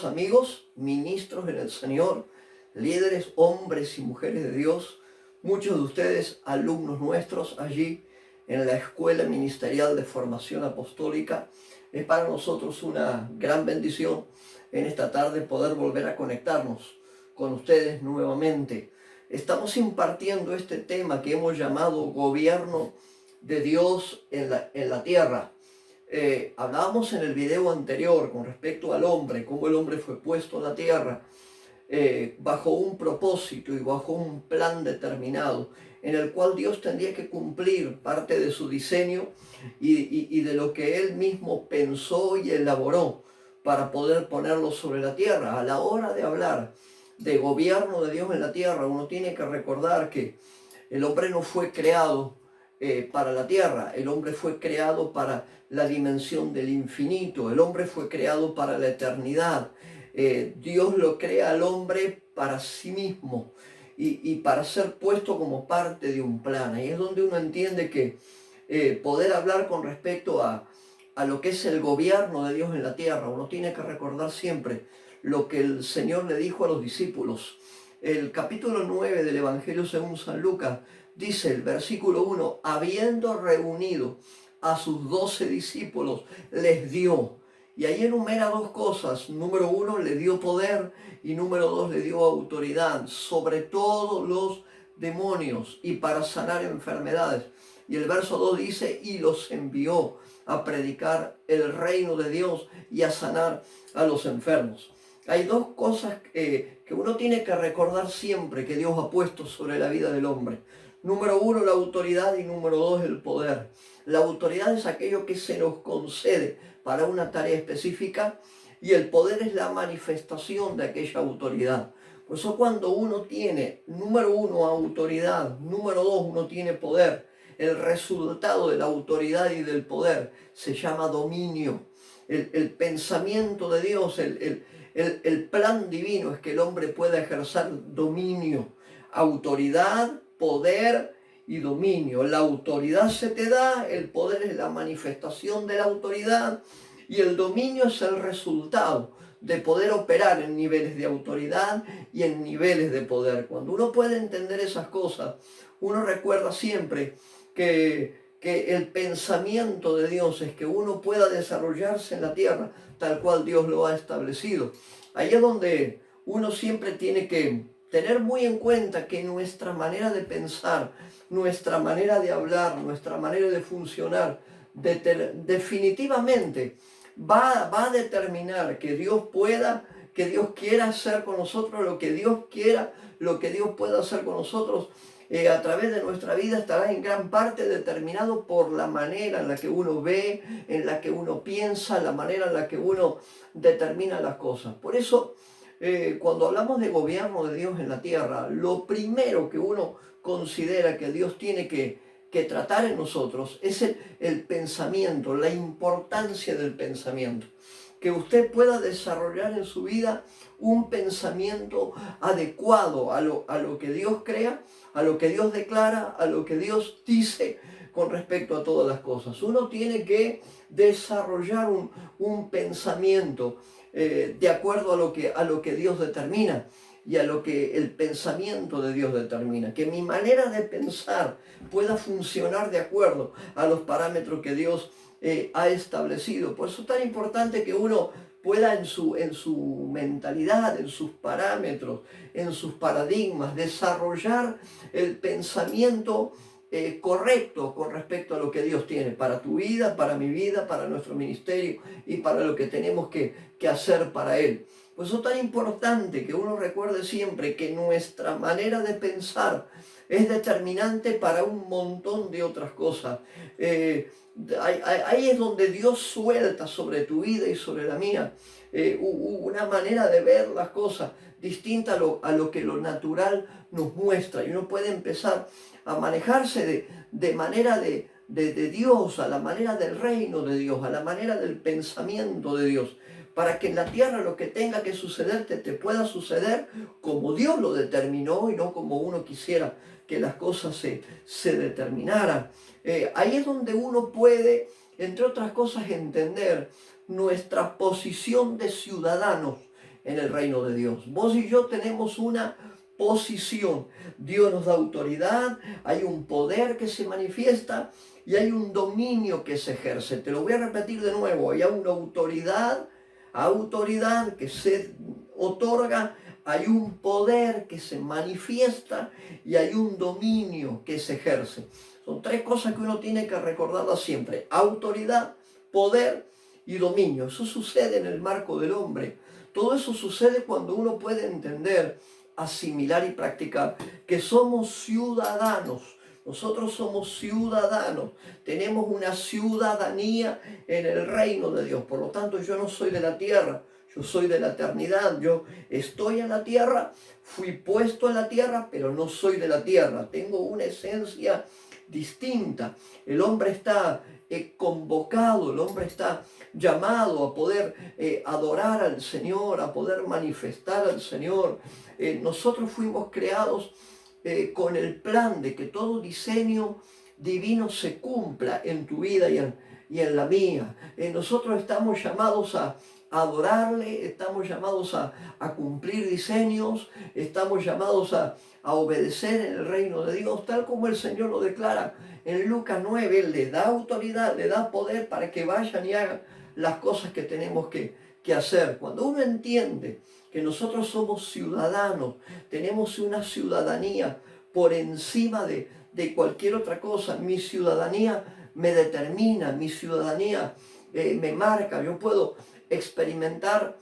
amigos, ministros en el Señor, líderes, hombres y mujeres de Dios, muchos de ustedes alumnos nuestros allí en la Escuela Ministerial de Formación Apostólica. Es para nosotros una gran bendición en esta tarde poder volver a conectarnos con ustedes nuevamente. Estamos impartiendo este tema que hemos llamado Gobierno de Dios en la tierra. Hablábamos en el video anterior con respecto al hombre, cómo el hombre fue puesto en la tierra bajo un propósito y bajo un plan determinado, en el cual Dios tendría que cumplir parte de su diseño y de lo que Él mismo pensó y elaboró para poder ponerlo sobre la tierra. A la hora de hablar de gobierno de Dios en la tierra, uno tiene que recordar que el hombre no fue creado para la tierra, el hombre fue creado para la dimensión del infinito, el hombre fue creado para la eternidad. Dios lo crea al hombre para sí mismo y para ser puesto como parte de un plan. Ahí es donde uno entiende que poder hablar con respecto a lo que es el gobierno de Dios en la tierra, uno tiene que recordar siempre lo que el Señor le dijo a los discípulos. El capítulo 9 del Evangelio según San Lucas dice el versículo 1, habiendo reunido a sus 12 discípulos, les dio. Y ahí enumera dos cosas. Número 1, le dio poder, y número 2, le dio autoridad sobre todos los demonios y para sanar enfermedades. Y el verso 2 dice, y los envió a predicar el reino de Dios y a sanar a los enfermos. Hay dos cosas que uno tiene que recordar siempre que Dios ha puesto sobre la vida del hombre. Número 1, la autoridad, y número 2, el poder. La autoridad es aquello que se nos concede para una tarea específica y el poder es la manifestación de aquella autoridad. Por eso cuando uno tiene, número 1, autoridad, número 2, uno tiene poder, el resultado de la autoridad y del poder se llama dominio. El pensamiento de Dios, el plan divino es que el hombre pueda ejercer dominio, autoridad, poder y dominio. La autoridad se te da, el poder es la manifestación de la autoridad y el dominio es el resultado de poder operar en niveles de autoridad y en niveles de poder. Cuando uno puede entender esas cosas, uno recuerda siempre que el pensamiento de Dios es que uno pueda desarrollarse en la tierra tal cual Dios lo ha establecido. Ahí es donde uno siempre tiene que tener muy en cuenta que nuestra manera de pensar, nuestra manera de hablar, nuestra manera de funcionar, definitivamente va a determinar que Dios pueda, que Dios quiera hacer con nosotros lo que Dios quiera, lo que Dios pueda hacer con nosotros a través de nuestra vida estará en gran parte determinado por la manera en la que uno ve, en la que uno piensa, la manera en la que uno determina las cosas. Por eso, cuando hablamos de gobierno de Dios en la tierra, lo primero que uno considera que Dios tiene que tratar en nosotros es el pensamiento, la importancia del pensamiento. Que usted pueda desarrollar en su vida un pensamiento adecuado a lo que Dios crea, a lo que Dios declara, a lo que Dios dice con respecto a todas las cosas. Uno tiene que desarrollar un pensamiento de acuerdo a lo que Dios determina y a lo que el pensamiento de Dios determina. Que mi manera de pensar pueda funcionar de acuerdo a los parámetros que Dios ha establecido. Por eso es tan importante que uno pueda en su mentalidad, en sus parámetros, en sus paradigmas, desarrollar el pensamiento correcto con respecto a lo que Dios tiene para tu vida, para mi vida, para nuestro ministerio y para lo que tenemos que hacer para Él. Por eso es tan importante que uno recuerde siempre que nuestra manera de pensar es determinante para un montón de otras cosas. Ahí es donde Dios suelta sobre tu vida y sobre la mía una manera de ver las cosas distinta a lo que lo natural nos muestra. Y uno puede empezar a manejarse de manera de Dios, a la manera del reino de Dios, a la manera del pensamiento de Dios, para que en la tierra lo que tenga que suceder te pueda suceder como Dios lo determinó y no como uno quisiera que las cosas se determinaran. Ahí es donde uno puede, entre otras cosas, entender nuestra posición de ciudadanos en el reino de Dios. Vos y yo tenemos una posición. Dios nos da autoridad, hay un poder que se manifiesta y hay un dominio que se ejerce. Te lo voy a repetir de nuevo. Hay una autoridad que se otorga, hay un poder que se manifiesta y hay un dominio que se ejerce. Son tres cosas que uno tiene que recordarlas siempre: autoridad, poder y dominio. Eso sucede en el marco del hombre. Todo eso sucede cuando uno puede entender, asimilar y practicar que somos ciudadanos. Nosotros somos ciudadanos, tenemos una ciudadanía en el reino de Dios. Por lo tanto, yo no soy de la tierra, yo soy de la eternidad. Yo estoy en la tierra, fui puesto en la tierra, pero no soy de la tierra. Tengo una esencia distinta. El hombre está convocado, el hombre está llamado a poder adorar al Señor, a poder manifestar al Señor. Nosotros fuimos creados con el plan de que todo diseño divino se cumpla en tu vida y en la mía. Nosotros estamos llamados a adorarle, estamos llamados a cumplir diseños, estamos llamados a obedecer en el reino de Dios, tal como el Señor lo declara en Lucas 9. Él le da autoridad, le da poder para que vayan y hagan las cosas que tenemos que hacer. Cuando uno entiende que nosotros somos ciudadanos, tenemos una ciudadanía por encima de cualquier otra cosa. Mi ciudadanía me determina, mi ciudadanía me marca. Yo puedo experimentar,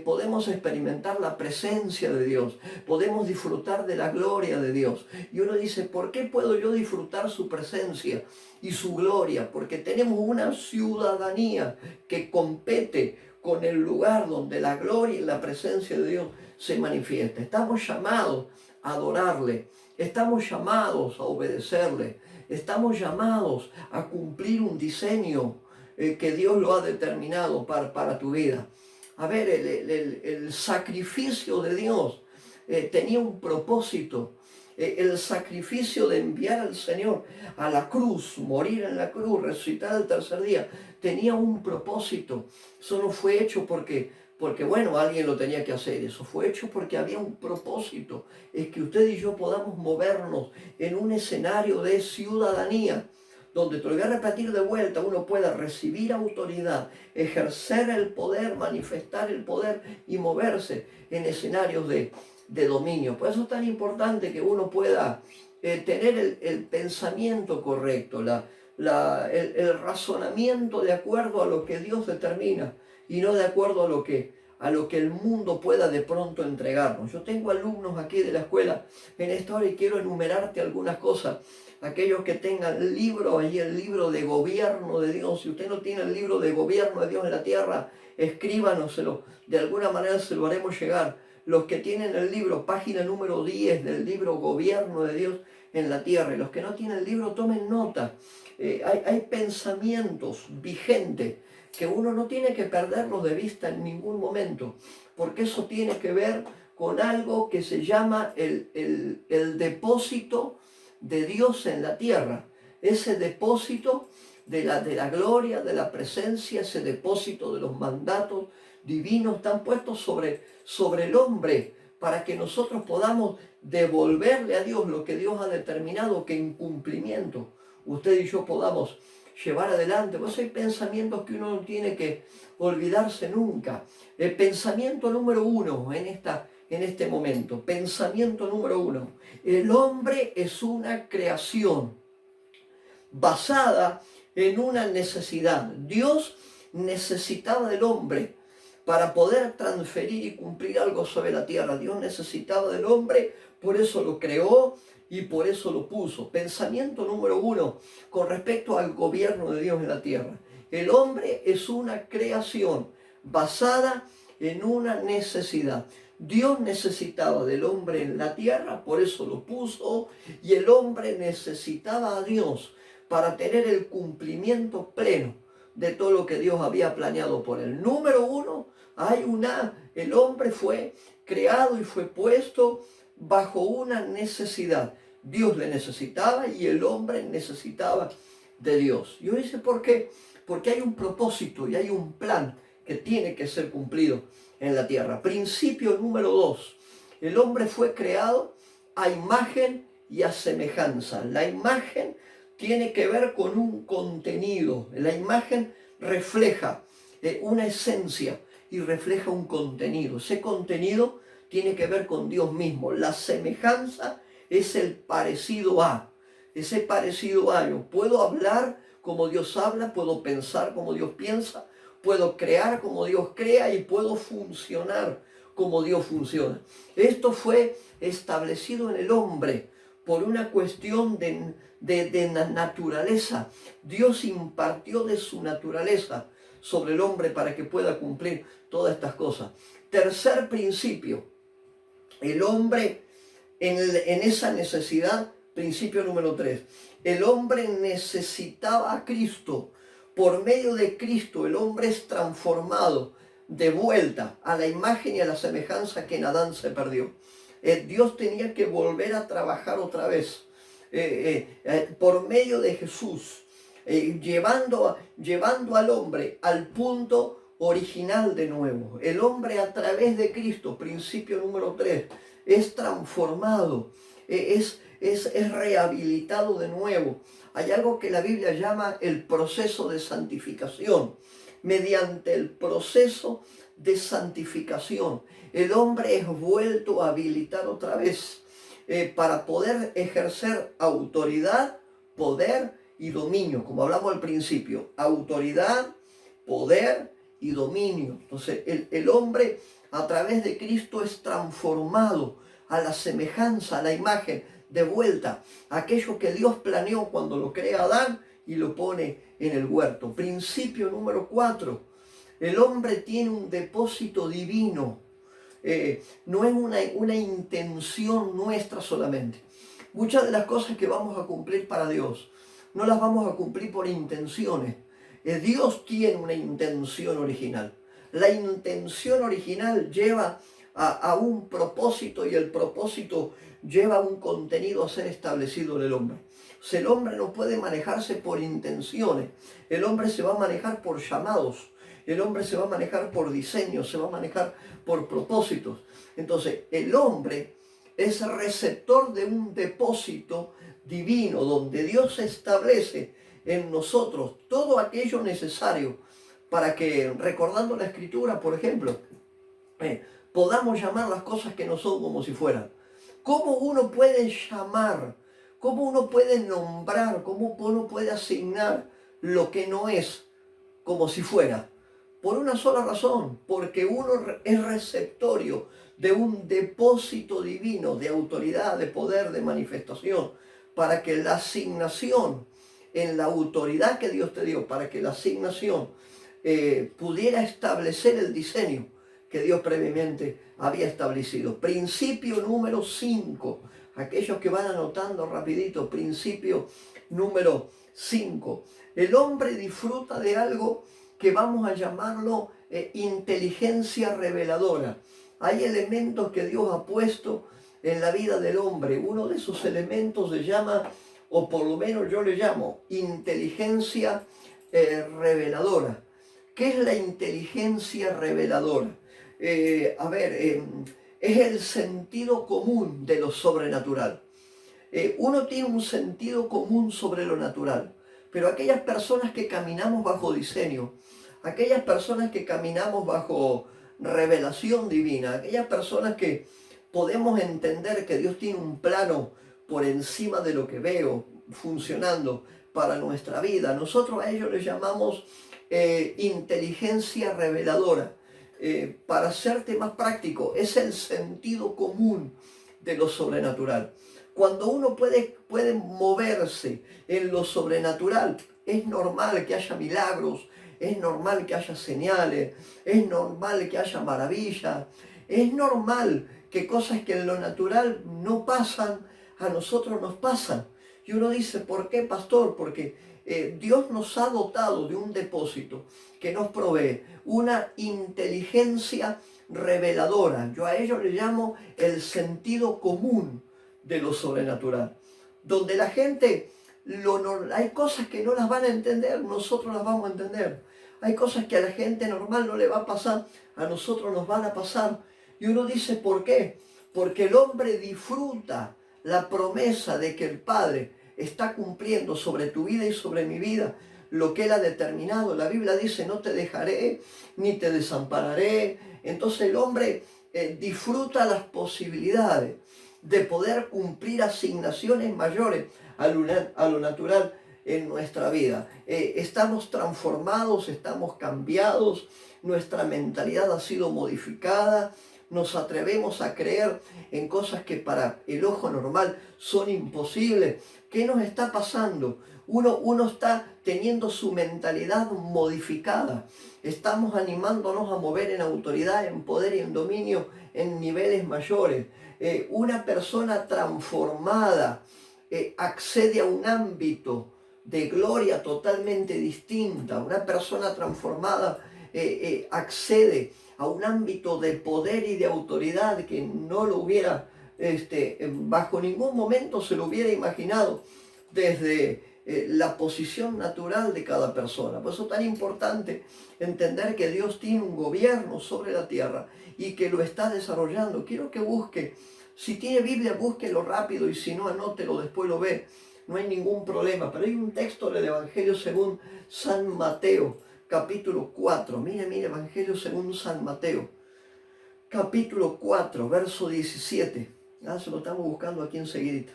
podemos experimentar la presencia de Dios, podemos disfrutar de la gloria de Dios. Y uno dice, ¿por qué puedo yo disfrutar su presencia y su gloria? Porque tenemos una ciudadanía que compete con el lugar donde la gloria y la presencia de Dios se manifiesta. Estamos llamados a adorarle, estamos llamados a obedecerle, estamos llamados a cumplir un diseño que Dios lo ha determinado para tu vida. A ver, el sacrificio de Dios tenía un propósito. El sacrificio de enviar al Señor a la cruz, morir en la cruz, resucitar al tercer día, tenía un propósito. Eso no fue hecho porque bueno, alguien lo tenía que hacer. Eso fue hecho porque había un propósito. Es que usted y yo podamos movernos en un escenario de ciudadanía, donde, te lo voy a repetir de vuelta, uno pueda recibir autoridad, ejercer el poder, manifestar el poder y moverse en escenarios de dominio. Por eso es tan importante que uno pueda tener el pensamiento correcto, el razonamiento de acuerdo a lo que Dios determina y no de acuerdo a lo que el mundo pueda de pronto entregarnos. Yo tengo alumnos aquí de la escuela en esta hora y quiero enumerarte algunas cosas. Aquellos que tengan el libro, allí el libro de gobierno de Dios. Si usted no tiene el libro de gobierno de Dios en la tierra, escríbanoselo. De alguna manera se lo haremos llegar. Los que tienen el libro, página número 10 del libro Gobierno de Dios en la Tierra. Y los que no tienen el libro, tomen nota. Hay pensamientos vigentes que uno no tiene que perderlos de vista en ningún momento, porque eso tiene que ver con algo que se llama el depósito de Dios en la tierra. Ese depósito de la gloria, de la presencia, ese depósito de los mandatos divinos están puestos sobre el hombre para que nosotros podamos devolverle a Dios lo que Dios ha determinado que en cumplimiento usted y yo podamos llevar adelante. Pues hay pensamientos que uno no tiene que olvidarse nunca. El pensamiento número 1 en este momento, pensamiento número 1, el hombre es una creación basada en una necesidad. Dios necesitaba del hombre para poder transferir y cumplir algo sobre la tierra. Dios necesitaba del hombre, por eso lo creó y por eso lo puso. Pensamiento número 1 con respecto al gobierno de Dios en la tierra. El hombre es una creación basada en una necesidad. Dios necesitaba del hombre en la tierra, por eso lo puso, y el hombre necesitaba a Dios para tener el cumplimiento pleno de todo lo que Dios había planeado por él. Número 1, el hombre fue creado y fue puesto bajo una necesidad. Dios le necesitaba y el hombre necesitaba de Dios. Yo dice, ¿por qué? Porque hay un propósito y hay un plan que tiene que ser cumplido en la tierra. Principio número 2. El hombre fue creado a imagen y a semejanza. La imagen tiene que ver con un contenido. La imagen refleja una esencia y refleja un contenido. Ese contenido tiene que ver con Dios mismo. La semejanza es el parecido a. Ese parecido a. Yo puedo hablar como Dios habla, puedo pensar como Dios piensa, puedo crear como Dios crea y puedo funcionar como Dios funciona. Esto fue establecido en el hombre por una cuestión de naturaleza. Dios impartió de su naturaleza sobre el hombre para que pueda cumplir todas estas cosas. Tercer principio, el hombre en esa necesidad, principio número 3, el hombre necesitaba a Cristo. Por medio de Cristo el hombre es transformado de vuelta a la imagen y a la semejanza que en Adán se perdió. Dios tenía que volver a trabajar otra vez por medio de Jesús, llevando al hombre al punto original de nuevo. El hombre a través de Cristo, principio número 3, es transformado, es rehabilitado de nuevo. Hay algo que la Biblia llama el proceso de santificación. Mediante el proceso de santificación, el hombre es vuelto a habilitar otra vez para poder ejercer autoridad, poder y dominio, como hablamos al principio. Autoridad, poder y dominio. Entonces el hombre a través de Cristo es transformado a la semejanza, a la imagen, de vuelta a aquello que Dios planeó cuando lo crea Adán y lo pone en el huerto. Principio número 4. El hombre tiene un depósito divino. No es una intención nuestra solamente. Muchas de las cosas que vamos a cumplir para Dios, no las vamos a cumplir por intenciones. Dios tiene una intención original. La intención original lleva a un propósito y el propósito lleva un contenido a ser establecido en el hombre. O sea, el hombre no puede manejarse por intenciones. El hombre se va a manejar por llamados. El hombre se va a manejar por diseños, se va a manejar por propósitos. Entonces, el hombre es receptor de un depósito divino donde Dios establece en nosotros todo aquello necesario para que, recordando la Escritura, por ejemplo, podamos llamar las cosas que no son como si fueran. ¿Cómo uno puede llamar? ¿Cómo uno puede nombrar? ¿Cómo uno puede asignar lo que no es como si fuera? Por una sola razón, porque uno es receptorio de un depósito divino de autoridad, de poder, de manifestación, para que la asignación en la autoridad que Dios te dio, para que la asignación pudiera establecer el diseño que Dios previamente había establecido. Principio número 5. Aquellos que van anotando rapidito, principio número 5. El hombre disfruta de algo que vamos a llamarlo inteligencia reveladora. Hay elementos que Dios ha puesto en la vida del hombre. Uno de esos elementos se llama, o por lo menos yo le llamo, inteligencia reveladora. ¿Qué es la inteligencia reveladora? Es el sentido común de lo sobrenatural. Uno tiene un sentido común sobre lo natural, pero aquellas personas que caminamos bajo diseño, aquellas personas que caminamos bajo revelación divina, aquellas personas que podemos entender que Dios tiene un plano por encima de lo que veo funcionando para nuestra vida, nosotros a ellos les llamamos inteligencia reveladora. Para hacerte más práctico, es el sentido común de lo sobrenatural. Cuando uno puede moverse en lo sobrenatural, es normal que haya milagros, es normal que haya señales, es normal que haya maravillas, es normal que cosas que en lo natural no pasan, a nosotros nos pasan. Y uno dice, ¿por qué, pastor? Porque Dios nos ha dotado de un depósito que nos provee una inteligencia reveladora. Yo a ello le llamo el sentido común de lo sobrenatural. Donde la gente, hay cosas que no las van a entender, nosotros las vamos a entender. Hay cosas que a la gente normal no le va a pasar, a nosotros nos van a pasar. Y uno dice, ¿por qué? Porque el hombre disfruta la promesa de que el Padre está cumpliendo sobre tu vida y sobre mi vida lo que Él ha determinado. La Biblia dice, no te dejaré ni te desampararé. Entonces el hombre disfruta las posibilidades de poder cumplir asignaciones mayores a lo natural en nuestra vida. Estamos transformados, estamos cambiados, nuestra mentalidad ha sido modificada, nos atrevemos a creer en cosas que para el ojo normal son imposibles. ¿Qué nos está pasando? Uno está teniendo su mentalidad modificada. Estamos animándonos a mover en autoridad, en poder y en dominio en niveles mayores. Una persona transformada accede a un ámbito de gloria totalmente distinta. Una persona transformada accede a un ámbito de poder y de autoridad que no lo hubiera, bajo ningún momento se lo hubiera imaginado desde la posición natural de cada persona. Por eso es tan importante entender que Dios tiene un gobierno sobre la tierra y que lo está desarrollando. Quiero que busque, si tiene Biblia, búsquelo rápido, y si no, anótelo, después lo ve. No hay ningún problema. Pero hay un texto del Evangelio según San Mateo, capítulo 4. Mire, Evangelio según San Mateo, capítulo 4, verso 17. Se lo estamos buscando aquí enseguida.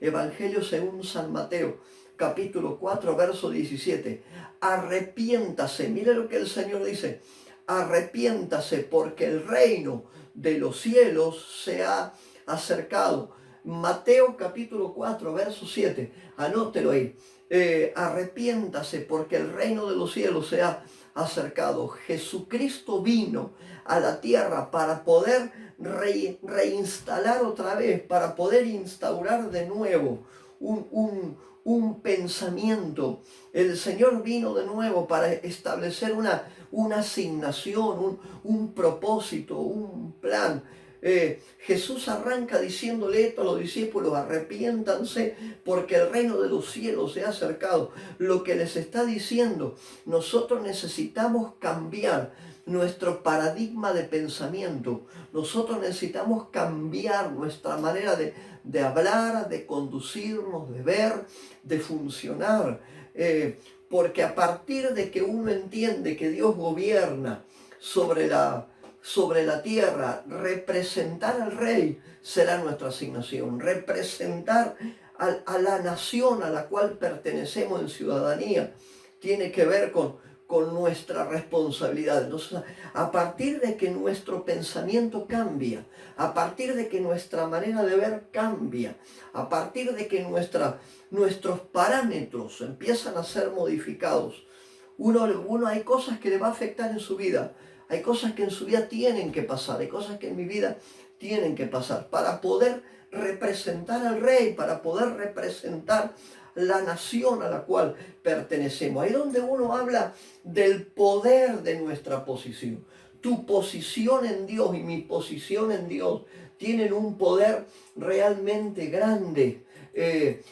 Evangelio según San Mateo, capítulo 4, verso 17. Arrepiéntase, mire lo que el Señor dice. Arrepiéntase porque el reino de los cielos se ha acercado. Mateo capítulo 4, verso 7. Anótelo ahí. Arrepiéntase porque el reino de los cielos se ha acercado. Jesucristo vino a la tierra para poder reinstalar otra vez, para poder instaurar de nuevo un pensamiento. El Señor vino de nuevo para establecer una asignación, un propósito, un plan. Jesús arranca diciéndole esto a los discípulos: arrepiéntanse porque el reino de los cielos se ha acercado. Lo que les está diciendo, nosotros necesitamos cambiar nuestro paradigma de pensamiento. Nosotros necesitamos cambiar nuestra manera de hablar, de conducirnos, de ver, de funcionar. Porque a partir de que uno entiende que Dios gobierna sobre la tierra, representar al rey será nuestra asignación. Representar a la nación a la cual pertenecemos en ciudadanía tiene que ver con nuestra responsabilidad. Entonces, a partir de que nuestro pensamiento cambia, a partir de que nuestra manera de ver cambia, a partir de que nuestros parámetros empiezan a ser modificados, uno hay cosas que le va a afectar en su vida. Hay cosas que en su vida tienen que pasar, hay cosas que en mi vida tienen que pasar para poder representar al rey, para poder representar la nación a la cual pertenecemos. Ahí es donde uno habla del poder de nuestra posición. Tu posición en Dios y mi posición en Dios tienen un poder realmente grande.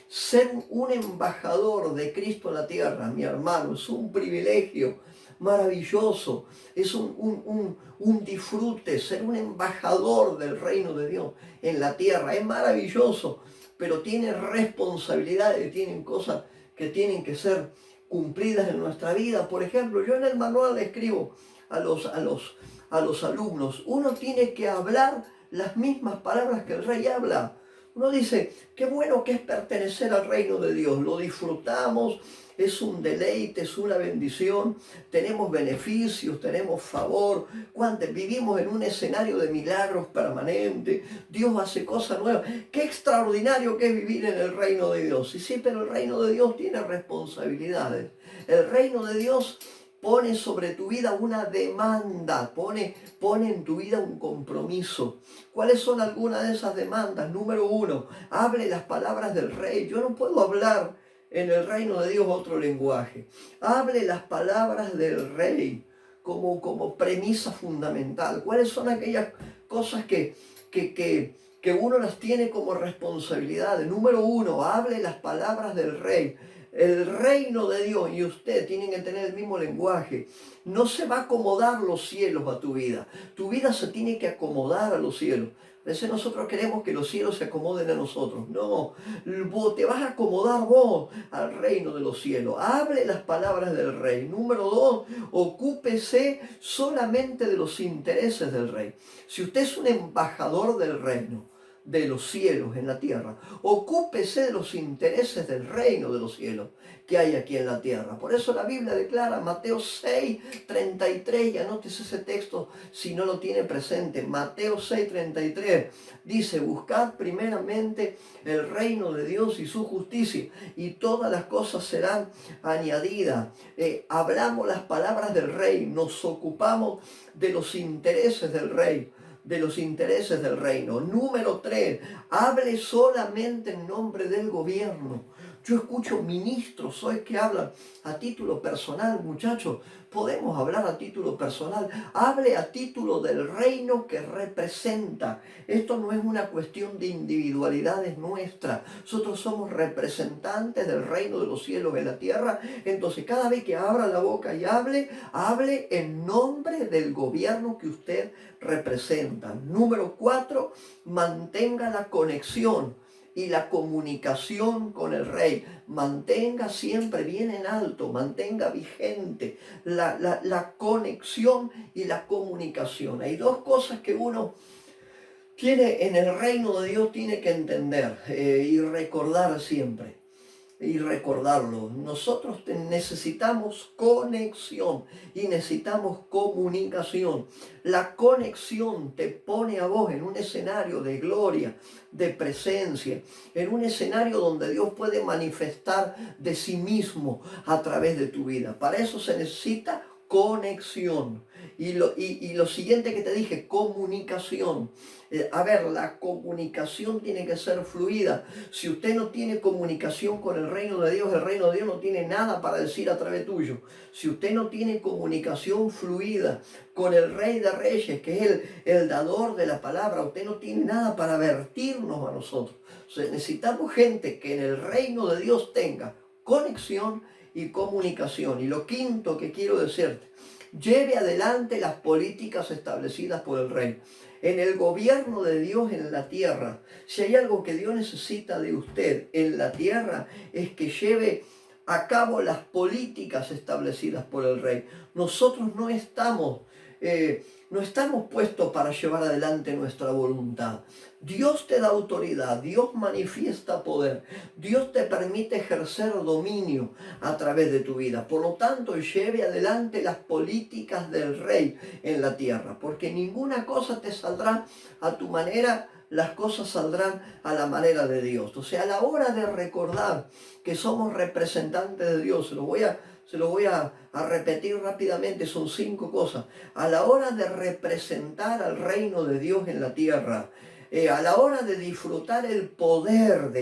Ser un embajador de Cristo en la tierra, mi hermano, es un privilegio maravilloso, es un disfrute. Ser un embajador del reino de Dios en la tierra es maravilloso, pero tiene responsabilidades, tienen cosas que tienen que ser cumplidas en nuestra vida. Por ejemplo, yo en el manual le escribo a los alumnos: uno tiene que hablar las mismas palabras que el rey habla. Uno dice, qué bueno que es pertenecer al reino de Dios, lo disfrutamos, es un deleite, es una bendición, tenemos beneficios, tenemos favor, vivimos en un escenario de milagros permanentes, Dios hace cosas nuevas. Qué extraordinario que es vivir en el reino de Dios. Y sí, pero el reino de Dios tiene responsabilidades. El reino de Dios pone sobre tu vida una demanda, pone en tu vida un compromiso. ¿Cuáles son algunas de esas demandas? Número 1, hable las palabras del rey. Yo no puedo hablar en el reino de Dios otro lenguaje. Hable las palabras del rey como premisa fundamental. ¿Cuáles son aquellas cosas que que uno las tiene como responsabilidad. Número uno, hable las palabras del rey. El reino de Dios y usted tienen que tener el mismo lenguaje. No se va a acomodar los cielos a tu vida. Tu vida se tiene que acomodar a los cielos. A veces nosotros queremos que los cielos se acomoden a nosotros. No, te vas a acomodar vos al reino de los cielos. Hable las palabras del rey. Número dos, ocúpese solamente de los intereses del rey. Si usted es un embajador del reino, de los cielos en la tierra, ocúpese de los intereses del reino de los cielos que hay aquí en la tierra. Por eso la Biblia declara, Mateo 6:33, y anótese ese texto si no lo tiene presente. Mateo 6:33 dice: buscad primeramente el reino de Dios y su justicia, y todas las cosas serán añadidas. Hablamos las palabras del rey, nos ocupamos de los intereses del rey, de los intereses del reino. Número 3, hable solamente en nombre del gobierno. Yo escucho ministros hoy que hablan a título personal, muchachos. Podemos hablar a título personal. Hable a título del reino que representa. Esto no es una cuestión de individualidades nuestras. Nosotros somos representantes del reino de los cielos en la tierra. Entonces, cada vez que abra la boca y hable en nombre del gobierno que usted representa. Número 4, mantenga la conexión y la comunicación con el rey. Mantenga siempre bien en alto, mantenga vigente la conexión y la comunicación. Hay dos cosas que uno tiene en el reino de Dios, tiene que entender y recordar siempre. Y recordarlo, nosotros necesitamos conexión y necesitamos comunicación. La conexión te pone a vos en un escenario de gloria, de presencia, en un escenario donde Dios puede manifestar de sí mismo a través de tu vida. Para eso se necesita conexión. Y lo siguiente que te dije, comunicación. La comunicación tiene que ser fluida. Si usted no tiene comunicación con el reino de Dios no tiene nada para decir a través tuyo. Si usted no tiene comunicación fluida con el Rey de Reyes, que es el dador de la palabra, usted no tiene nada para vertirnos a nosotros. O sea, necesitamos gente que en el reino de Dios tenga conexión y comunicación. Y lo quinto que quiero decirte, lleve adelante las políticas establecidas por el rey. En el gobierno de Dios en la tierra, si hay algo que Dios necesita de usted en la tierra, es que lleve a cabo las políticas establecidas por el rey. Nosotros no estamos puestos para llevar adelante nuestra voluntad. Dios te da autoridad, Dios manifiesta poder, Dios te permite ejercer dominio a través de tu vida. Por lo tanto, lleve adelante las políticas del rey en la tierra, porque ninguna cosa te saldrá a tu manera, las cosas saldrán a la manera de Dios. O sea, a la hora de recordar que somos representantes de Dios, se lo voy a repetir rápidamente, son 5 cosas. A la hora de representar al reino de Dios en la tierra, a la hora de disfrutar el poder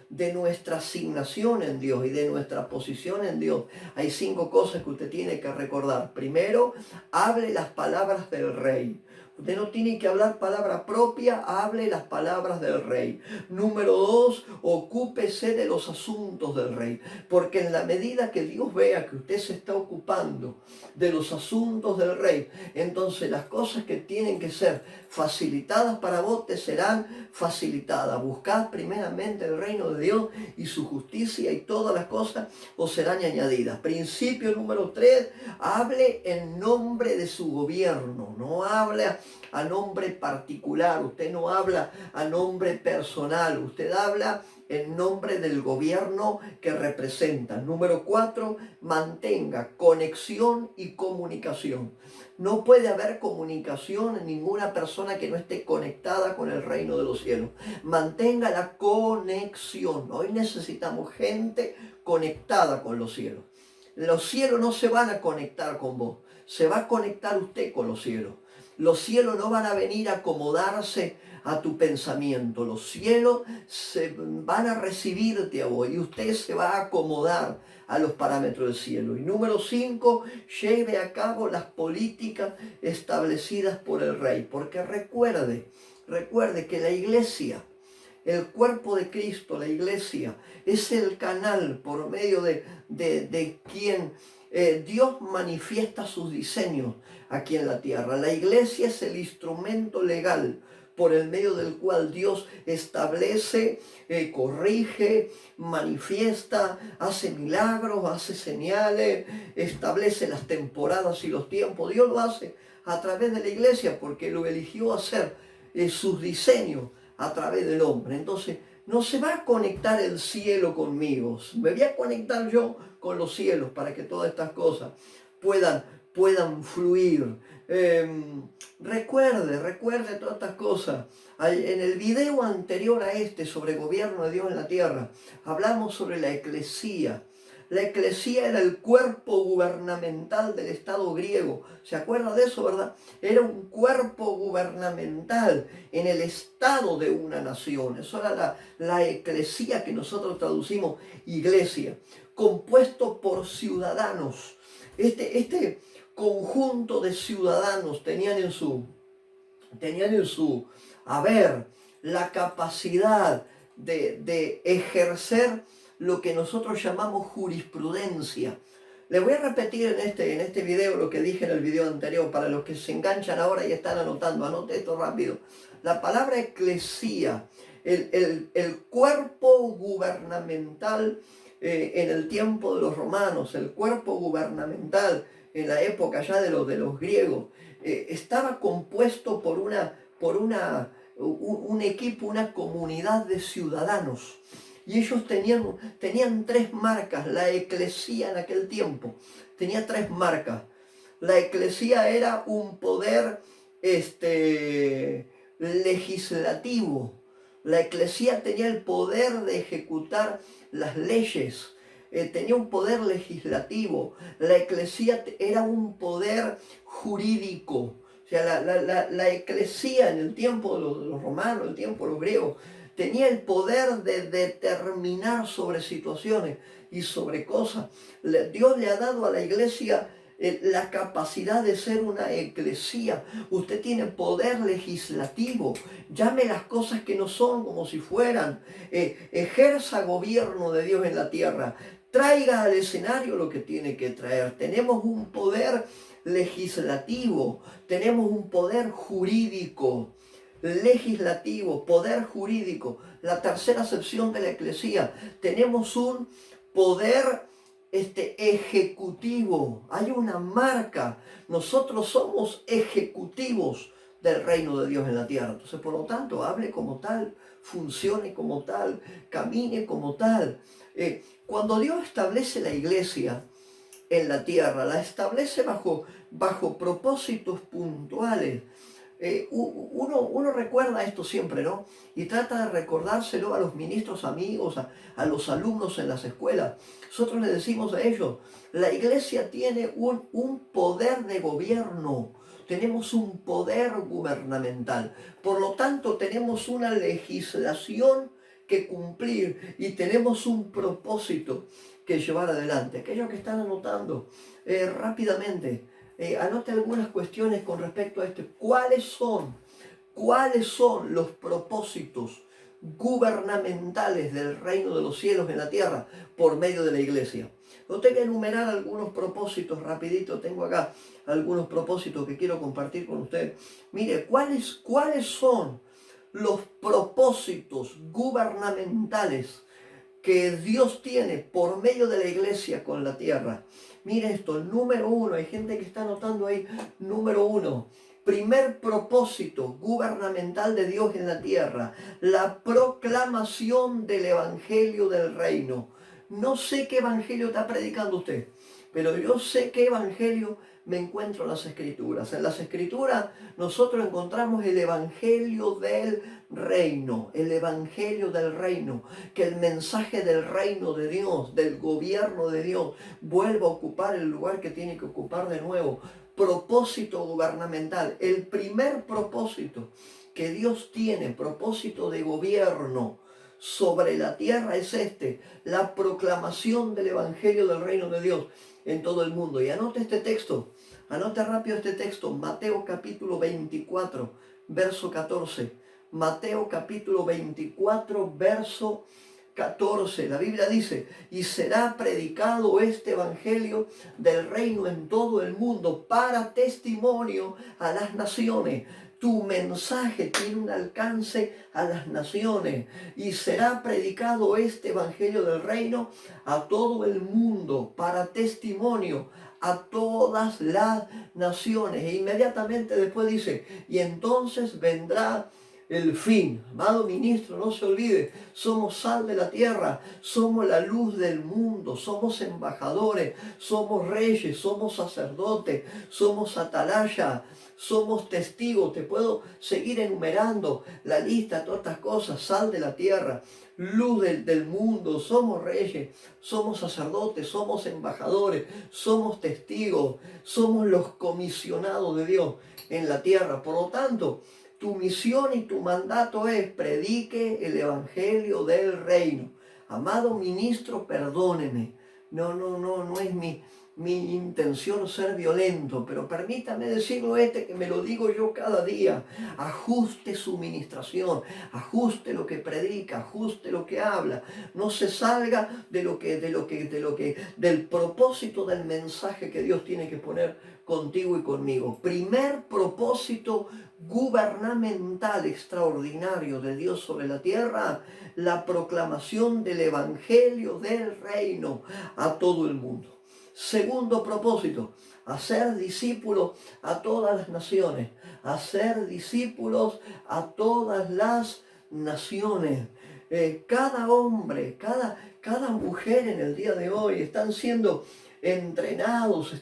de nuestra asignación en Dios y de nuestra posición en Dios, hay 5 cosas que usted tiene que recordar. Primero, hable las palabras del rey. Usted no tiene que hablar palabra propia, hable las palabras del rey. Número 2, ocúpese de los asuntos del rey. Porque en la medida que Dios vea que usted se está ocupando de los asuntos del rey, entonces las cosas que tienen que ser facilitadas para vos te serán facilitadas. Buscad primeramente el reino de Dios y su justicia, y todas las cosas os serán añadidas. Principio número 3, hable en nombre de su gobierno. No habla a nombre particular, usted no habla a nombre personal, usted habla en nombre del gobierno que representa. Número 4, mantenga conexión y comunicación. No puede haber comunicación en ninguna persona que no esté conectada con el reino de los cielos. Mantenga la conexión. Hoy necesitamos gente conectada con los cielos. Los cielos no se van a conectar con vos, se va a conectar usted con los cielos. Los cielos no van a venir a acomodarse a tu pensamiento. Los cielos se van a recibirte a vos y usted se va a acomodar a los parámetros del cielo. Y número 5, lleve a cabo las políticas establecidas por el rey. Porque recuerde Recuerde que la iglesia, el cuerpo de Cristo, la iglesia, es el canal por medio de quien Dios manifiesta sus diseños aquí en la tierra. La iglesia es el instrumento legal por el medio del cual Dios establece, corrige, manifiesta, hace milagros, hace señales, establece las temporadas y los tiempos. Dios lo hace a través de la iglesia porque lo eligió hacer sus diseños a través del hombre. Entonces, no se va a conectar el cielo conmigo. Me voy a conectar yo con los cielos para que todas estas cosas puedan fluir. Recuerde todas estas cosas. En el video anterior a este sobre gobierno de Dios en la tierra, hablamos sobre la eclesía. La eclesía era el cuerpo gubernamental del Estado griego. ¿Se acuerda de eso, verdad? Era un cuerpo gubernamental en el Estado de una nación. Eso era la eclesía, que nosotros traducimos iglesia, compuesto por ciudadanos. Este conjunto de ciudadanos tenían en su haber la capacidad de ejercer lo que nosotros llamamos jurisprudencia. Les voy a repetir en este video lo que dije en el video anterior, para los que se enganchan ahora y están anotando. Anote esto rápido. La palabra eclesía, el cuerpo gubernamental en el tiempo de los romanos, el cuerpo gubernamental en la época ya de los griegos, estaba compuesto por un equipo, una comunidad de ciudadanos. Y ellos tenían tres marcas. La eclesía en aquel tiempo tenía tres marcas. La eclesía era un poder legislativo. La eclesía tenía el poder de ejecutar las leyes. Tenía un poder legislativo. La eclesía era un poder jurídico. O sea, la eclesía en el tiempo de los romanos, el tiempo de los griegos, tenía el poder de determinar sobre situaciones y sobre cosas. Dios le ha dado a la iglesia la capacidad de ser una eclesía. Usted tiene poder legislativo. Llame las cosas que no son como si fueran. Ejerza gobierno de Dios en la tierra. Traiga al escenario lo que tiene que traer. Tenemos un poder legislativo. Tenemos un poder jurídico. Legislativo, poder jurídico. La tercera acepción de la eclesía. Tenemos un poder ejecutivo. Hay una marca. Nosotros somos ejecutivos del reino de Dios en la tierra. Entonces, por lo tanto, hable como tal, funcione como tal, camine como tal. Cuando Dios establece la iglesia en la tierra, la establece bajo propósitos puntuales. Uno recuerda esto siempre, ¿no? Y trata de recordárselo a los ministros amigos, a los alumnos en las escuelas. Nosotros le decimos a ellos, la iglesia tiene un poder de gobierno, tenemos un poder gubernamental. Por lo tanto, tenemos una legislación que cumplir y tenemos un propósito que llevar adelante. Aquellos que están anotando rápidamente, anote algunas cuestiones con respecto a esto. ¿Cuáles son los propósitos gubernamentales del reino de los cielos en la tierra por medio de la iglesia? No tengo que enumerar algunos propósitos rapidito. Tengo acá algunos propósitos que quiero compartir con ustedes. Mire, ¿cuáles son los propósitos gubernamentales que Dios tiene por medio de la iglesia con la tierra? Mire esto, el número uno, hay gente que está anotando ahí, número uno, primer propósito gubernamental de Dios en la tierra, la proclamación del evangelio del reino. No sé qué evangelio está predicando usted, pero yo sé qué evangelio me encuentro en las escrituras. En las escrituras nosotros encontramos el evangelio del reino, el evangelio del reino, que el mensaje del reino de Dios, del gobierno de Dios, vuelva a ocupar el lugar que tiene que ocupar de nuevo. Propósito gubernamental, el primer propósito que Dios tiene, propósito de gobierno sobre la tierra, es la proclamación del evangelio del reino de Dios en todo el mundo. Y anote este texto, anote rápido este texto, Mateo capítulo 24, verso 14. Mateo capítulo 24, verso 14. La Biblia dice, y será predicado este evangelio del reino en todo el mundo para testimonio a las naciones. Tu mensaje tiene un alcance a las naciones y será predicado este evangelio del reino a todo el mundo para testimonio a todas las naciones. E inmediatamente después dice, y entonces vendrá el fin. Amado ministro, no se olvide, somos sal de la tierra, somos la luz del mundo, somos embajadores, somos reyes, somos sacerdotes, somos atalaya, somos testigos. Te puedo seguir enumerando la lista de todas estas cosas. Sal de la tierra, luz del mundo, somos reyes, somos sacerdotes, somos embajadores, somos testigos, somos los comisionados de Dios en la tierra. Por lo tanto, tu misión y tu mandato es: predique el evangelio del reino. Amado ministro, perdóneme. No es mi intención ser violento, pero permítame decirlo que me lo digo yo cada día. Ajuste su ministración, ajuste lo que predica, ajuste lo que habla. No se salga del propósito del mensaje que Dios tiene que poner contigo y conmigo. Primer propósito gubernamental extraordinario de Dios sobre la tierra: la proclamación del evangelio del reino a todo el mundo. Segundo propósito: hacer discípulos a todas las naciones. Hacer discípulos a todas las naciones. Cada hombre, cada mujer en el día de hoy están siendo entrenados,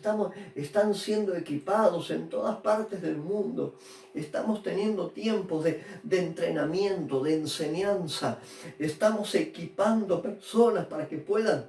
están siendo equipados en todas partes del mundo. Estamos teniendo tiempos de entrenamiento, de enseñanza. Estamos equipando personas para que puedan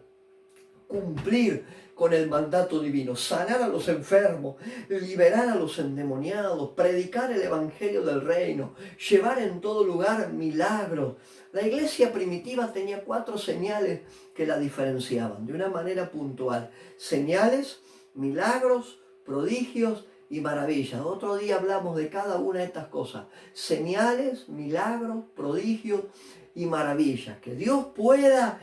cumplir con el mandato divino: sanar a los enfermos, liberar a los endemoniados, predicar el evangelio del reino, llevar en todo lugar milagros. La iglesia primitiva tenía 4 señales que la diferenciaban de una manera puntual: señales, milagros, prodigios y maravillas. Otro día hablamos de cada una de estas cosas: señales, milagros, prodigios y maravillas. Que Dios pueda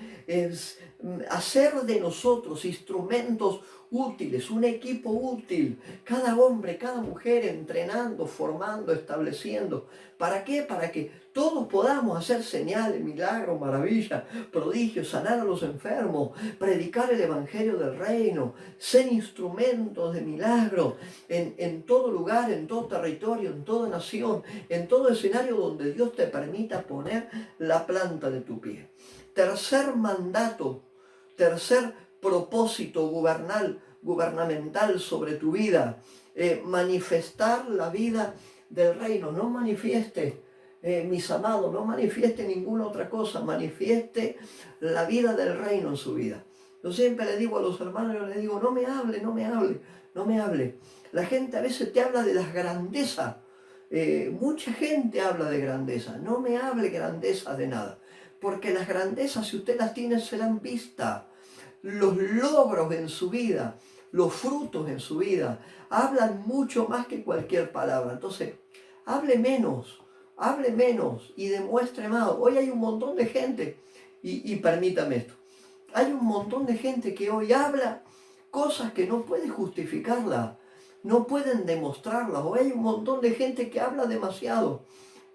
hacer de nosotros instrumentos útiles, un equipo útil, cada hombre, cada mujer entrenando, formando, estableciendo. ¿Para qué? Para que todos podamos hacer señales, milagros, maravillas, prodigios, sanar a los enfermos, predicar el evangelio del reino, ser instrumentos de milagros en todo lugar, en todo territorio, en toda nación, en todo escenario donde Dios te permita poner la planta de tu pie. Tercer mandato, tercer propósito gubernamental sobre tu vida: manifestar la vida del reino. No manifieste, mis amados, no manifieste ninguna otra cosa, manifieste la vida del reino en su vida. Yo siempre le digo a los hermanos, yo les digo: no me hable, no me hable, no me hable. La gente a veces te habla de las grandezas. Mucha gente habla de grandeza. No me hable grandeza de nada, porque las grandezas, si usted las tiene, serán vistas. Los logros en su vida, los frutos en su vida, hablan mucho más que cualquier palabra. Entonces, hable menos y demuestre más. Hoy hay un montón de gente, y permítame esto, hay un montón de gente que hoy habla cosas que no puede justificarlas, no pueden demostrarlas. Hoy hay un montón de gente que habla demasiado,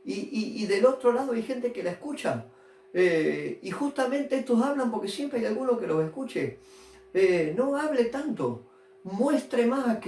y del otro lado hay gente que la escucha. Y justamente estos hablan porque siempre hay alguno que los escuche. No hable tanto, muestre más,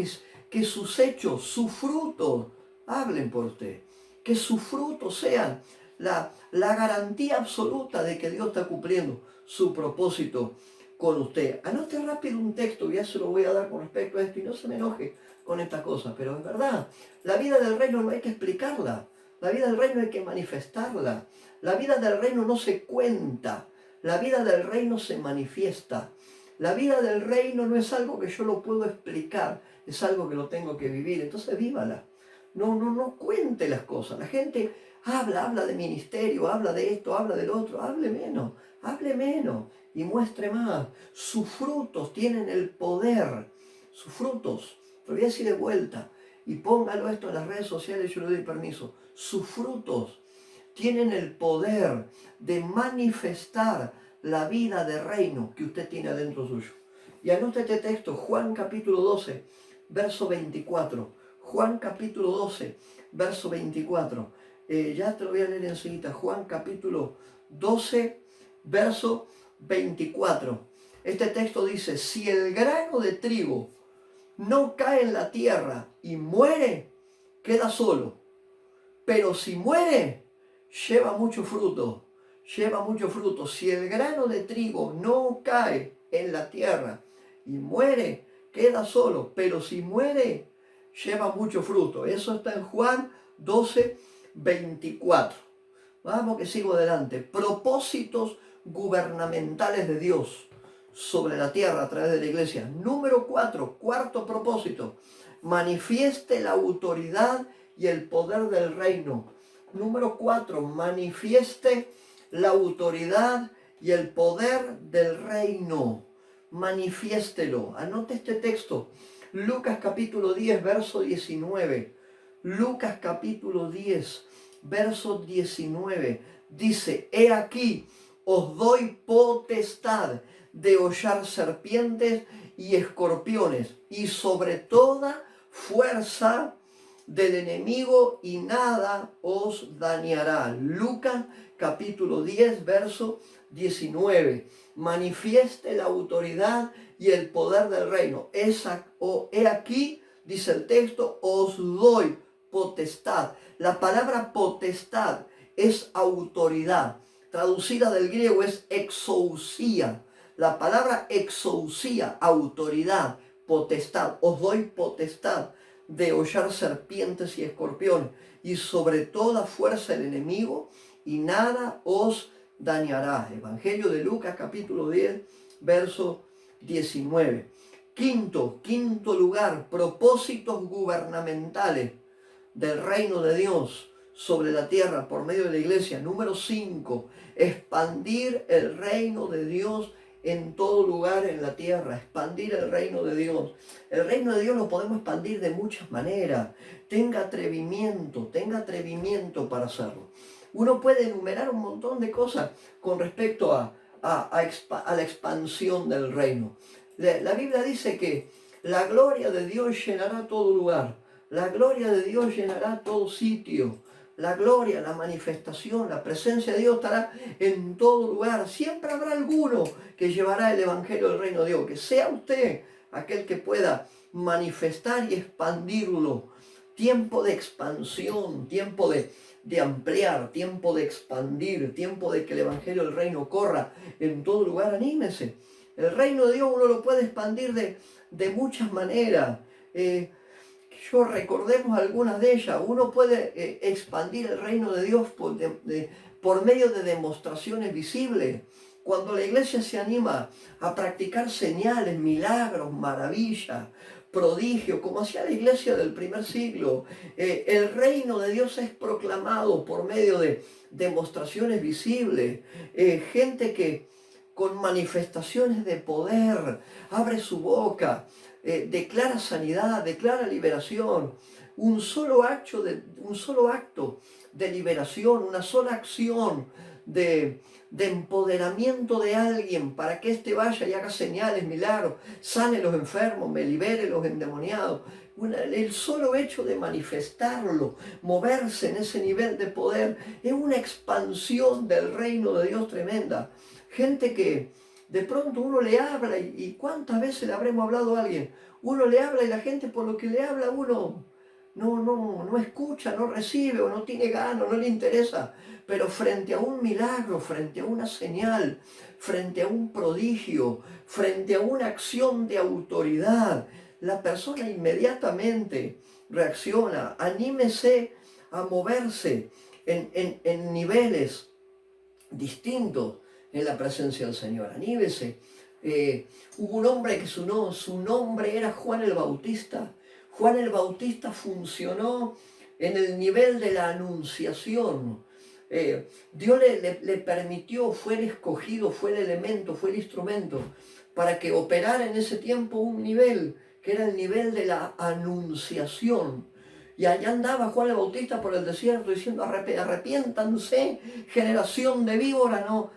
que sus hechos, sus frutos hablen por usted, que sus frutos sean la garantía absoluta de que Dios está cumpliendo su propósito con usted. Anote rápido un texto, ya se lo voy a dar con respecto a esto, y no se me enoje con estas cosas, pero es verdad. La vida del reino no hay que explicarla, la vida del reino hay que manifestarla. La vida del reino no se cuenta, la vida del reino se manifiesta. La vida del reino no es algo que yo lo puedo explicar, es algo que lo tengo que vivir. Entonces vívala. No cuente las cosas. La gente habla de ministerio, habla de esto, habla del otro. Hable menos y muestre más. Sus frutos tienen el poder. Sus frutos, lo voy a decir de vuelta, y póngalo esto en las redes sociales, yo le doy permiso. Sus frutos tienen el poder de manifestar la vida de reino que usted tiene adentro suyo. Y anota este texto, Juan capítulo 12, verso 24. Juan capítulo 12, verso 24. Ya te lo voy a leer enseguida. Juan capítulo 12, verso 24. Este texto dice, si el grano de trigo no cae en la tierra y muere, queda solo. Pero si muere, lleva mucho fruto. Lleva mucho fruto. Si el grano de trigo no cae en la tierra y muere, queda solo. Pero si muere, lleva mucho fruto. Eso está en Juan 12, 24. Vamos que sigo adelante. Propósitos gubernamentales de Dios sobre la tierra a través de la iglesia. Número 4, cuarto propósito. Manifieste la autoridad y el poder del reino. Número 4, manifieste la autoridad y el poder del reino. Manifiéstelo. Anote este texto. Lucas capítulo 10, verso 19. Lucas capítulo 10, verso 19. Dice, he aquí, os doy potestad de hollar serpientes y escorpiones y sobre toda fuerza del enemigo y nada os dañará. Lucas capítulo 10, verso 19. Manifieste la autoridad y el poder del reino. He aquí, dice el texto, os doy potestad. La palabra potestad es autoridad. Traducida del griego es exousia. La palabra exousia, autoridad, potestad. Os doy potestad de hollar serpientes y escorpiones y sobre toda fuerza del enemigo y nada os dañará. Evangelio de Lucas capítulo 10, verso 19. Quinto lugar, propósitos gubernamentales del reino de Dios sobre la tierra por medio de la iglesia. Número 5, expandir el reino de Dios en todo lugar en la tierra, expandir el reino de Dios. El reino de Dios lo podemos expandir de muchas maneras. Tenga atrevimiento para hacerlo. Uno puede enumerar un montón de cosas con respecto a la expansión del reino. La Biblia dice que la gloria de Dios llenará todo lugar. La gloria de Dios llenará todo sitio. La gloria, la manifestación, la presencia de Dios estará en todo lugar. Siempre habrá alguno que llevará el evangelio del reino de Dios. Que sea usted aquel que pueda manifestar y expandirlo. Tiempo de expansión, tiempo de ampliar, tiempo de expandir, tiempo de que el evangelio del reino corra en todo lugar. Anímese. El reino de Dios uno lo puede expandir de muchas maneras. Recordemos algunas de ellas. Uno puede expandir el reino de Dios por medio de demostraciones visibles. Cuando la iglesia se anima a practicar señales, milagros, maravillas, prodigios, como hacía la iglesia del primer siglo, el reino de Dios es proclamado por medio de demostraciones visibles. Gente que con manifestaciones de poder abre su boca, declara sanidad, declara liberación. Un solo acto de liberación, una sola acción de empoderamiento de alguien para que éste vaya y haga señales, milagros, sane los enfermos, me libere los endemoniados. El solo hecho de manifestarlo, moverse en ese nivel de poder, es una expansión del reino de Dios tremenda. Gente que de pronto uno le habla y ¿cuántas veces le habremos hablado a alguien? Uno le habla y la gente por lo que le habla uno no escucha, no recibe o no tiene ganas, no le interesa. Pero frente a un milagro, frente a una señal, frente a un prodigio, frente a una acción de autoridad, la persona inmediatamente reacciona. Anímese a moverse en niveles distintos en la presencia del Señor. Anímese. Hubo un hombre que su nombre era Juan el Bautista. Juan el Bautista funcionó en el nivel de la anunciación. Dios le permitió, fue el escogido, fue el elemento, fue el instrumento para que operara en ese tiempo un nivel que era el nivel de la anunciación. Y allá andaba Juan el Bautista por el desierto diciendo, arrepiéntanse, generación de víbora, ¿no?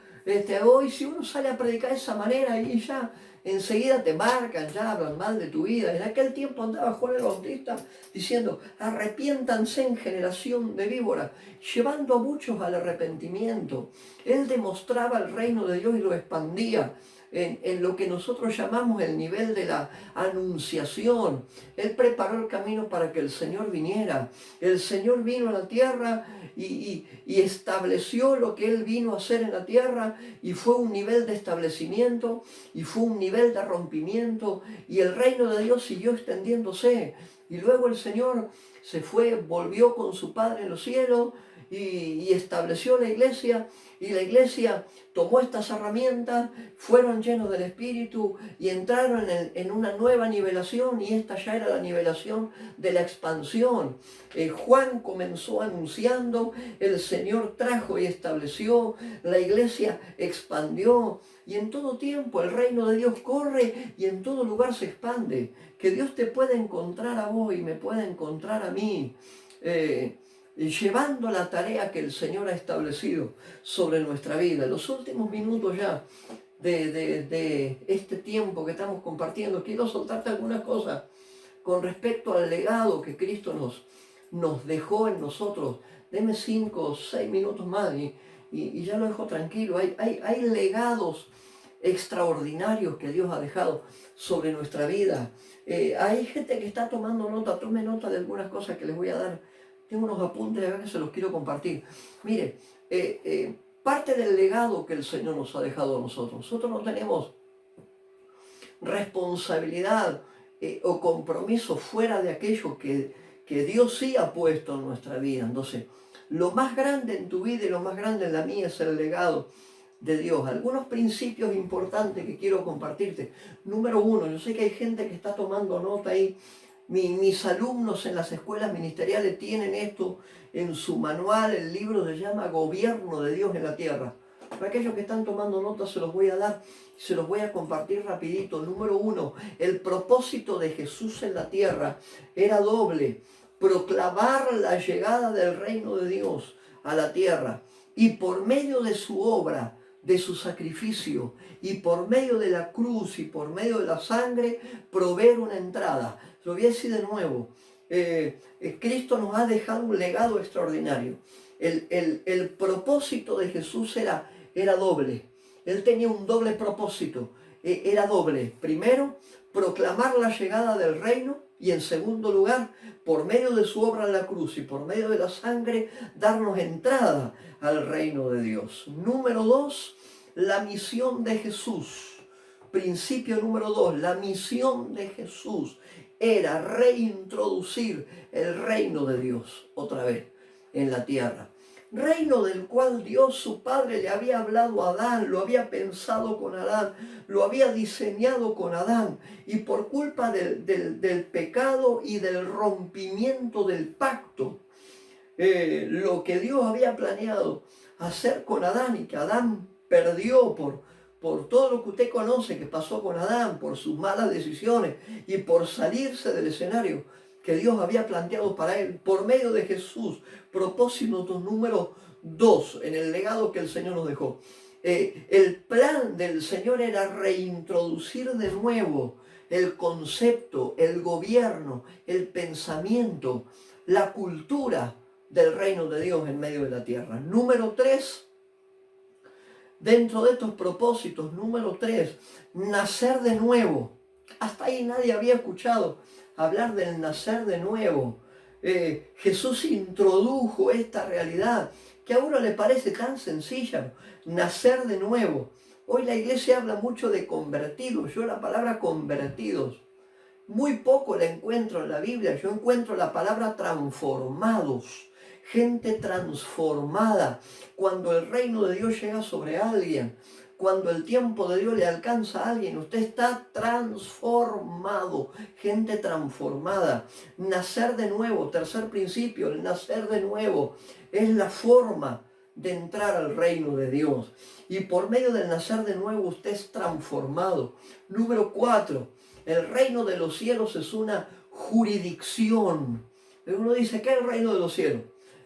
Hoy si uno sale a predicar de esa manera y ya enseguida te marcan, ya hablan mal de tu vida. En aquel tiempo andaba Juan el Bautista diciendo, arrepiéntanse en generación de víbora, llevando a muchos al arrepentimiento. Él demostraba el reino de Dios y lo expandía. En lo que nosotros llamamos el nivel de la anunciación. Él preparó el camino para que el Señor viniera. El Señor vino a la tierra y estableció lo que Él vino a hacer en la tierra, y fue un nivel de establecimiento y fue un nivel de rompimiento, y el reino de Dios siguió extendiéndose. Y luego el Señor se fue, volvió con su Padre en los cielos y estableció la iglesia, y la iglesia tomó estas herramientas, fueron llenos del Espíritu y entraron en una nueva nivelación, y esta ya era la nivelación de la expansión. Juan comenzó anunciando, el Señor trajo y estableció, la iglesia expandió, y en todo tiempo el reino de Dios corre y en todo lugar se expande. Que Dios te pueda encontrar a vos y me pueda encontrar a mí, llevando la tarea que el Señor ha establecido sobre nuestra vida. En los últimos minutos ya de este tiempo que estamos compartiendo, quiero soltarte algunas cosas con respecto al legado que Cristo nos dejó en nosotros. Deme 5 o 6 minutos más y ya lo dejo tranquilo. Hay legados extraordinarios que Dios ha dejado sobre nuestra vida. Hay gente que está tomando nota, tome nota de algunas cosas que les voy a dar. Tengo unos apuntes de ver que se los quiero compartir. Mire, parte del legado que el Señor nos ha dejado a nosotros. Nosotros no tenemos responsabilidad o compromiso fuera de aquello que Dios sí ha puesto en nuestra vida. Entonces, lo más grande en tu vida y lo más grande en la mía es el legado de Dios. Algunos principios importantes que quiero compartirte. Número 1, yo sé que hay gente que está tomando nota ahí. Mis alumnos en las escuelas ministeriales tienen esto en su manual. El libro se llama Gobierno de Dios en la Tierra. Para aquellos que están tomando nota se los voy a dar, se los voy a compartir rapidito. Número 1, el propósito de Jesús en la tierra era doble: proclamar la llegada del reino de Dios a la tierra, y por medio de su obra, de su sacrificio, y por medio de la cruz y por medio de la sangre, proveer una entrada. Lo voy a decir de nuevo. Cristo nos ha dejado un legado extraordinario. El propósito de Jesús era doble. Él tenía un doble propósito. Era doble. Primero, proclamar la llegada del reino, y en segundo lugar, por medio de su obra en la cruz y por medio de la sangre, darnos entrada al reino de Dios. Número 2, la misión de Jesús. Principio número 2, la misión de Jesús era reintroducir el reino de Dios otra vez en la tierra. Reino del cual Dios su Padre le había hablado a Adán, lo había pensado con Adán, lo había diseñado con Adán, y por culpa del pecado y del rompimiento del pacto, lo que Dios había planeado hacer con Adán, y que Adán perdió por todo lo que usted conoce que pasó con Adán, por sus malas decisiones y por salirse del escenario que Dios había planteado para él, por medio de Jesús. Propósito número 2 en el legado que el Señor nos dejó. El plan del Señor era reintroducir de nuevo el concepto, el gobierno, el pensamiento, la cultura del reino de Dios en medio de la tierra. Número 3, dentro de estos propósitos, número 3, nacer de nuevo. Hasta ahí nadie había escuchado hablar del nacer de nuevo. Jesús introdujo esta realidad que a uno le parece tan sencilla, nacer de nuevo. Hoy la iglesia habla mucho de convertidos. Yo la palabra convertidos muy poco la encuentro en la Biblia. Yo encuentro la palabra transformados. Gente transformada. Cuando el reino de Dios llega sobre alguien, cuando el tiempo de Dios le alcanza a alguien, usted está transformado. Gente transformada. Nacer de nuevo. Tercer principio, el nacer de nuevo es la forma de entrar al reino de Dios. Y por medio del nacer de nuevo usted es transformado. Número 4, el reino de los cielos es una jurisdicción. Pero uno dice, ¿qué es el reino de los cielos?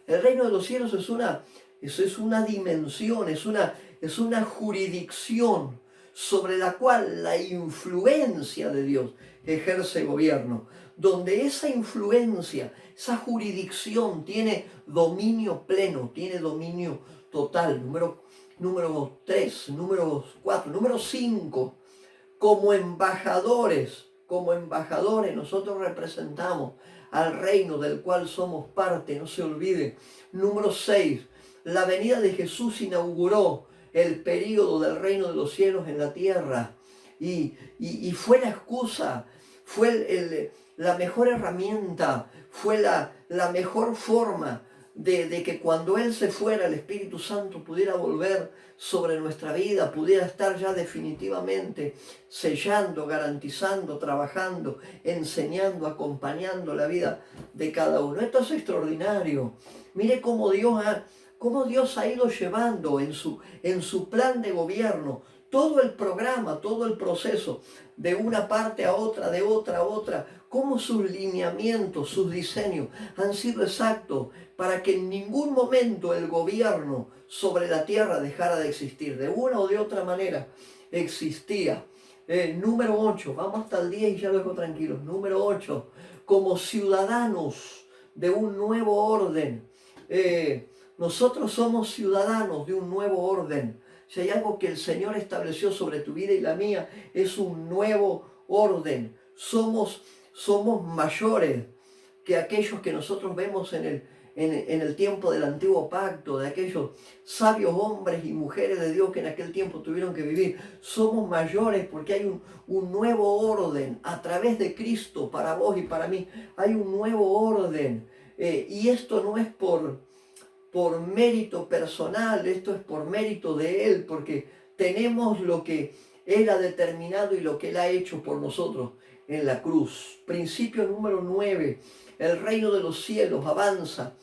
El reino de los cielos es una dimensión, es una jurisdicción sobre la cual la influencia de Dios ejerce gobierno, donde esa influencia, esa jurisdicción tiene dominio pleno, tiene dominio total. Número 3, número 4, número 5, como embajadores nosotros representamos al reino del cual somos parte, no se olvide. Número 6, la venida de Jesús inauguró el período del reino de los cielos en la tierra y fue la excusa, fue la mejor herramienta, fue la mejor forma de que cuando Él se fuera, el Espíritu Santo pudiera volver sobre nuestra vida, pudiera estar ya definitivamente sellando, garantizando, trabajando, enseñando, acompañando la vida de cada uno. Esto es extraordinario. Mire cómo Dios ha ido llevando en su plan de gobierno todo el programa, todo el proceso, de una parte a otra, de otra a otra, cómo sus lineamientos, sus diseños han sido exactos para que en ningún momento el gobierno sobre la tierra dejara de existir. De una o de otra manera existía. Número 8, vamos hasta el 10 y ya lo dejo tranquilo. Número 8, como ciudadanos de un nuevo orden. Nosotros somos ciudadanos de un nuevo orden. Si hay algo que el Señor estableció sobre tu vida y la mía, es un nuevo orden. Somos mayores que aquellos que nosotros vemos en el tiempo del antiguo pacto, de aquellos sabios hombres y mujeres de Dios que en aquel tiempo tuvieron que vivir. Somos mayores porque hay un nuevo orden a través de Cristo para vos y para mí. Hay un nuevo orden. Y esto no es por mérito personal, esto es por mérito de Él, porque tenemos lo que Él ha determinado y lo que Él ha hecho por nosotros en la cruz. Principio número 9, el reino de los cielos avanza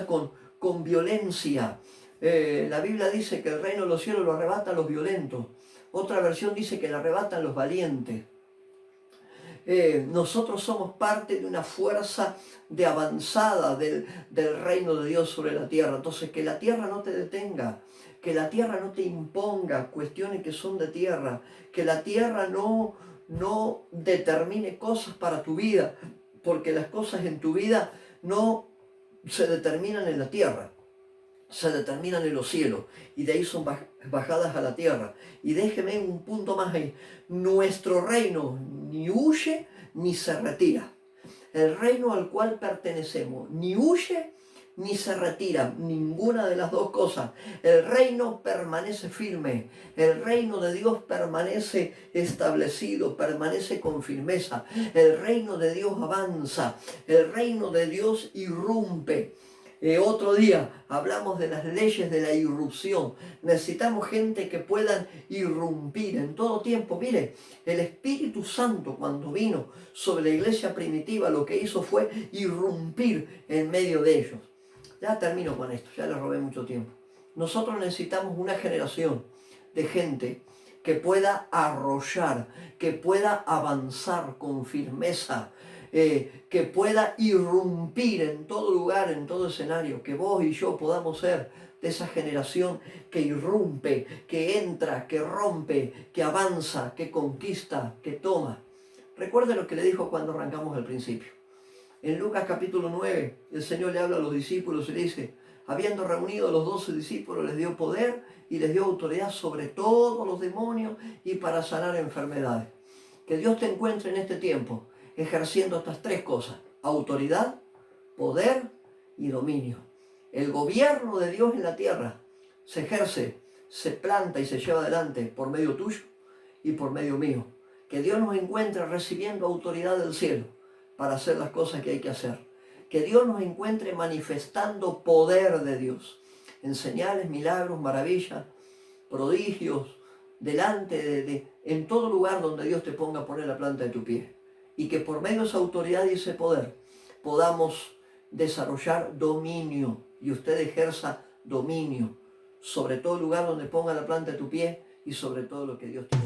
con violencia. La Biblia dice que el reino de los cielos lo arrebatan los violentos. Otra versión dice que lo arrebatan los valientes. Nosotros somos parte de una fuerza de avanzada del reino de Dios sobre la tierra. Entonces, que la tierra no te detenga, que la tierra no te imponga cuestiones que son de tierra, que la tierra no determine cosas para tu vida, porque las cosas en tu vida no se determinan en la tierra, se determinan en los cielos y de ahí son bajadas a la tierra. Y déjeme un punto más ahí. Nuestro reino ni huye ni se retira. El reino al cual pertenecemos ni huye ni se retira, ninguna de las dos cosas. El reino permanece firme, el reino de Dios permanece establecido, permanece con firmeza. El reino de Dios avanza, el reino de Dios irrumpe. Otro día hablamos de las leyes de la irrupción. Necesitamos gente que puedan irrumpir en todo tiempo. Mire, el Espíritu Santo cuando vino sobre la iglesia primitiva lo que hizo fue irrumpir en medio de ellos. Ya termino con esto, ya les robé mucho tiempo. Nosotros necesitamos una generación de gente que pueda arrollar, que pueda avanzar con firmeza, que pueda irrumpir en todo lugar, en todo escenario, que vos y yo podamos ser de esa generación que irrumpe, que entra, que rompe, que avanza, que conquista, que toma. Recuerde lo que le dijo cuando arrancamos al principio. En Lucas capítulo 9, el Señor le habla a los discípulos y le dice, habiendo reunido a los 12 discípulos, les dio poder y les dio autoridad sobre todos los demonios y para sanar enfermedades. Que Dios te encuentre en este tiempo ejerciendo estas tres cosas: autoridad, poder y dominio. El gobierno de Dios en la tierra se ejerce, se planta y se lleva adelante por medio tuyo y por medio mío. Que Dios nos encuentre recibiendo autoridad del cielo para hacer las cosas que hay que hacer. Que Dios nos encuentre manifestando poder de Dios en señales, milagros, maravillas, prodigios, delante en todo lugar donde Dios te ponga a poner la planta de tu pie. Y que por medio de esa autoridad y ese poder podamos desarrollar dominio y usted ejerza dominio sobre todo lugar donde ponga la planta de tu pie y sobre todo lo que Dios tiene.